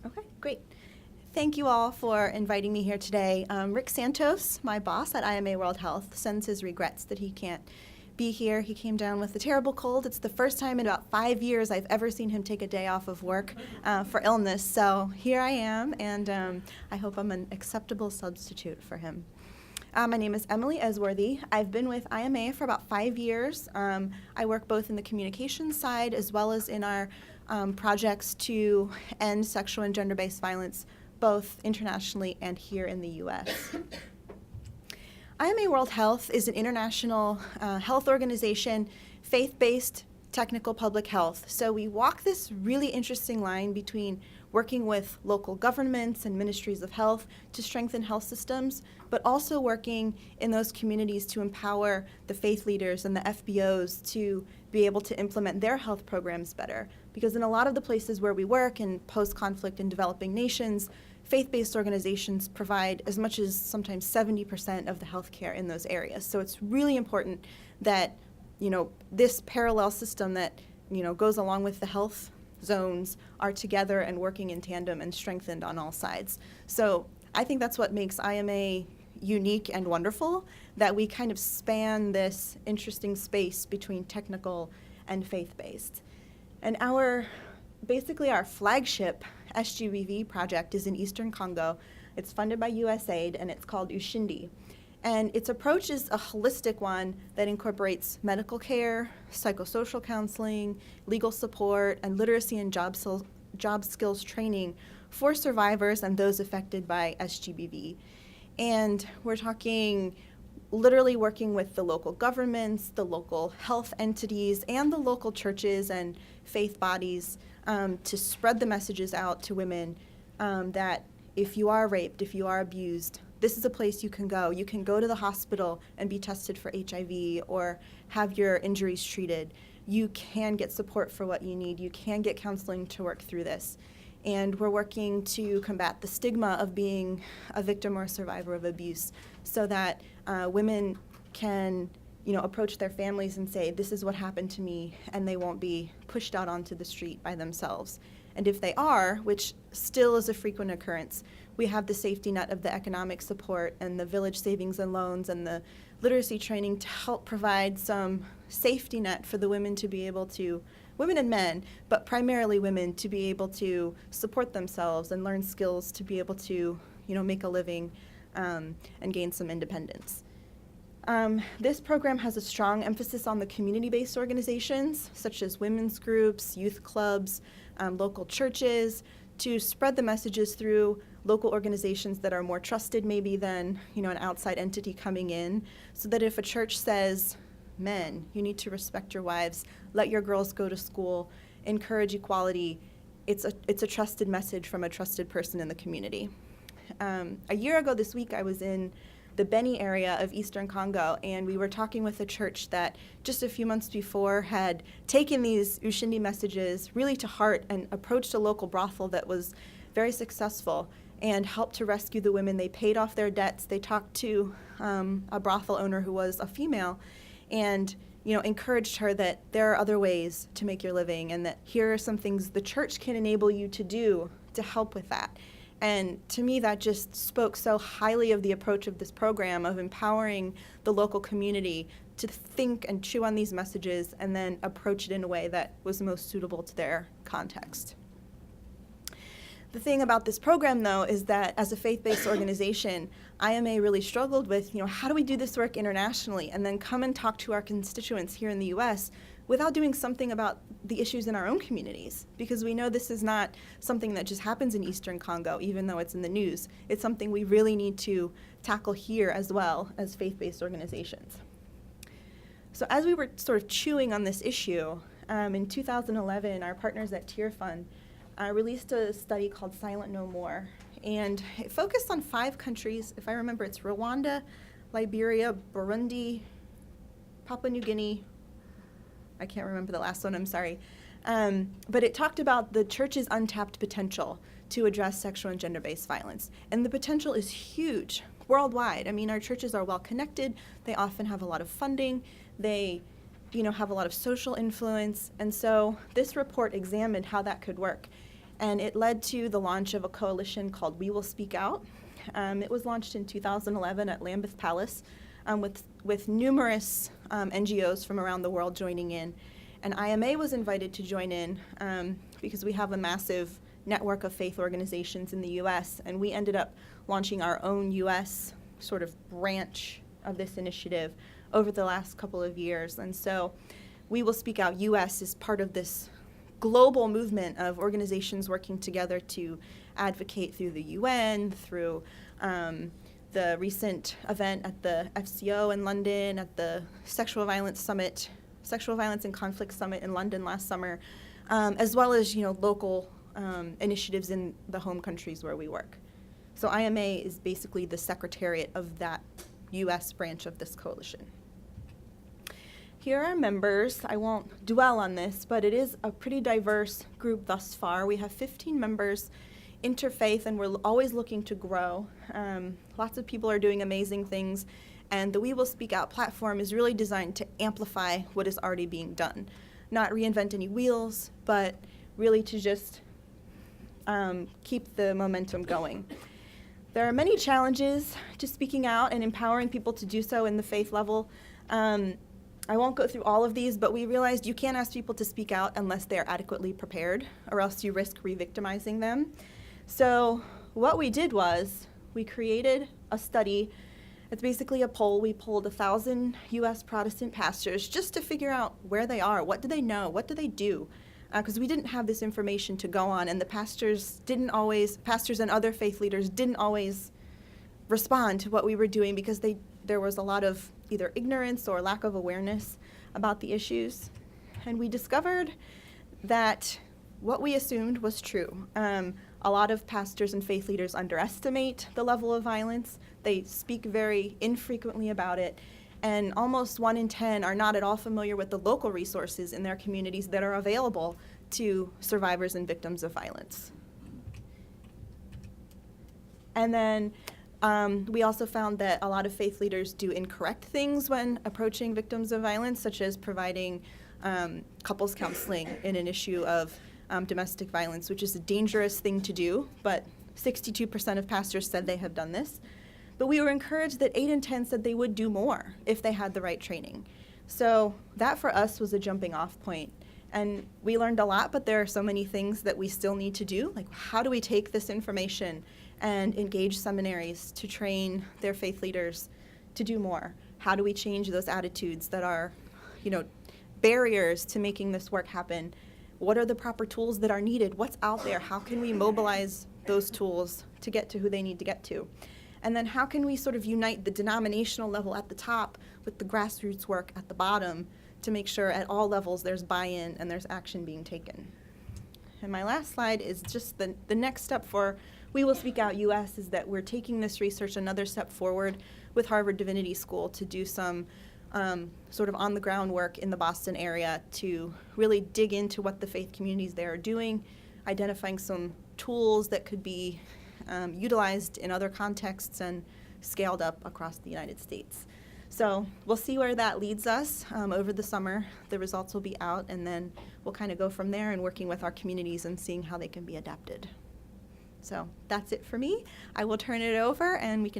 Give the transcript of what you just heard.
Okay, great. Thank you all for inviting me here today. Rick Santos, my boss at IMA World Health, sends his regrets that he can't be here. He came down with a terrible cold. It's the first time in about 5 years I've ever seen him take a day off of work for illness. So here I am, and I hope I'm an acceptable substitute for him. My name is Emily Esworthy. I've been with IMA for about 5 years. I work both in the communications side as well as in our projects to end sexual and gender-based violence, both internationally and here in the U.S. IMA World Health is an international health organization, faith-based technical public health. So we walk this really interesting line between working with local governments and ministries of health to strengthen health systems, but also working in those communities to empower the faith leaders and the FBOs to be able to implement their health programs better. Because in a lot of the places where we work in post-conflict and developing nations, faith-based organizations provide as much as sometimes 70% of the healthcare in those areas. So it's really important that, this parallel system that, goes along with the health zones are together and working in tandem and strengthened on all sides. So I think that's what makes IMA unique and wonderful, that we kind of span this interesting space between technical and faith-based. And basically our flagship SGBV project is in Eastern Congo. It's funded by USAID, and it's called Ushindi. And its approach is a holistic one that incorporates medical care, psychosocial counseling, legal support, and literacy and job skills training for survivors and those affected by SGBV. And we're talking literally working with the local governments, the local health entities, and the local churches and faith bodies to spread the messages out to women that if you are raped, if you are abused, this is a place you can go. You can go to the hospital and be tested for HIV or have your injuries treated. You can get support for what you need. You can get counseling to work through this. And we're working to combat the stigma of being a victim or a survivor of abuse so that women can approach their families and say, this is what happened to me, and they won't be pushed out onto the street by themselves. And if they are, which still is a frequent occurrence, we have the safety net of the economic support and the village savings and loans and the literacy training to help provide some safety net for the women to be able to, women and men, but primarily women, to be able to support themselves and learn skills to be able to, make a living and gain some independence. This program has a strong emphasis on the community-based organizations, such as women's groups, youth clubs, local churches, to spread the messages through local organizations that are more trusted maybe than an outside entity coming in, so that if a church says, men, you need to respect your wives, let your girls go to school, encourage equality, it's a trusted message from a trusted person in the community. A year ago this week I was in the Beni area of Eastern Congo, and we were talking with a church that just a few months before had taken these Ushindi messages really to heart and approached a local brothel that was very successful and helped to rescue the women. They paid off their debts. They talked to a brothel owner who was a female and encouraged her that there are other ways to make your living and that here are some things the church can enable you to do to help with that. And to me, that just spoke so highly of the approach of this program of empowering the local community to think and chew on these messages and then approach it in a way that was most suitable to their context. The thing about this program, though, is that as a faith-based organization, IMA really struggled with, how do we do this work internationally and then come and talk to our constituents here in the U.S. without doing something about the issues in our own communities, because we know this is not something that just happens in Eastern Congo, even though it's in the news. It's something we really need to tackle here as well as faith-based organizations. So as we were sort of chewing on this issue, in 2011, our partners at Tear Fund released a study called Silent No More, and it focused on 5 countries. If I remember, it's Rwanda, Liberia, Burundi, Papua New Guinea, I can't remember the last one, I'm sorry. But it talked about the church's untapped potential to address sexual and gender-based violence. And the potential is huge worldwide. I mean, our churches are well connected. They often have a lot of funding. They, have a lot of social influence. And so this report examined how that could work. And it led to the launch of a coalition called We Will Speak Out. It was launched in 2011 at Lambeth Palace with numerous NGOs from around the world joining in. And IMA was invited to join in because we have a massive network of faith organizations in the US, and we ended up launching our own US sort of branch of this initiative over the last couple of years. And so We Will Speak Out US is part of this global movement of organizations working together to advocate through the UN, through the recent event at the FCO in London, at the Sexual Violence and Conflict Summit in London last summer, as well as local initiatives in the home countries where we work. So IMA is basically the secretariat of that US branch of this coalition. Here are members. I won't dwell on this, but it is a pretty diverse group thus far. We have 15 members, interfaith, and we're always looking to grow. Lots of people are doing amazing things, and the We Will Speak Out platform is really designed to amplify what is already being done. Not reinvent any wheels, but really to just keep the momentum going. There are many challenges to speaking out and empowering people to do so in the faith level. I won't go through all of these, but we realized you can't ask people to speak out unless they're adequately prepared, or else you risk re-victimizing them. So what we did was we created a study. It's basically a poll. We polled 1,000 US Protestant pastors just to figure out where they are, what do they know, what do they do? Because we didn't have this information to go on, and the pastors and other faith leaders didn't always respond to what we were doing because there was a lot of either ignorance or lack of awareness about the issues. And we discovered that what we assumed was true. A lot of pastors and faith leaders underestimate the level of violence. They speak very infrequently about it. And almost 1 in 10 are not at all familiar with the local resources in their communities that are available to survivors and victims of violence. And then we also found that a lot of faith leaders do incorrect things when approaching victims of violence, such as providing couples counseling in an issue of domestic violence, which is a dangerous thing to do, but 62% of pastors said they have done this. But we were encouraged that 8 in 10 said they would do more if they had the right training. So that for us was a jumping off point. And we learned a lot, but there are so many things that we still need to do. Like, how do we take this information and engage seminaries to train their faith leaders to do more? How do we change those attitudes that are, barriers to making this work happen? What are the proper tools that are needed? What's out there? How can we mobilize those tools to get to who they need to get to? And then how can we sort of unite the denominational level at the top with the grassroots work at the bottom to make sure at all levels there's buy-in and there's action being taken? And my last slide is just the next step for We Will Speak Out US is that we're taking this research another step forward with Harvard Divinity School to do some sort of on-the-ground work in the Boston area to really dig into what the faith communities there are doing, identifying some tools that could be utilized in other contexts and scaled up across the United States. So we'll see where that leads us over the summer. The results will be out, and then we'll kind of go from there and working with our communities and seeing how they can be adapted. So that's it for me. I will turn it over, and we can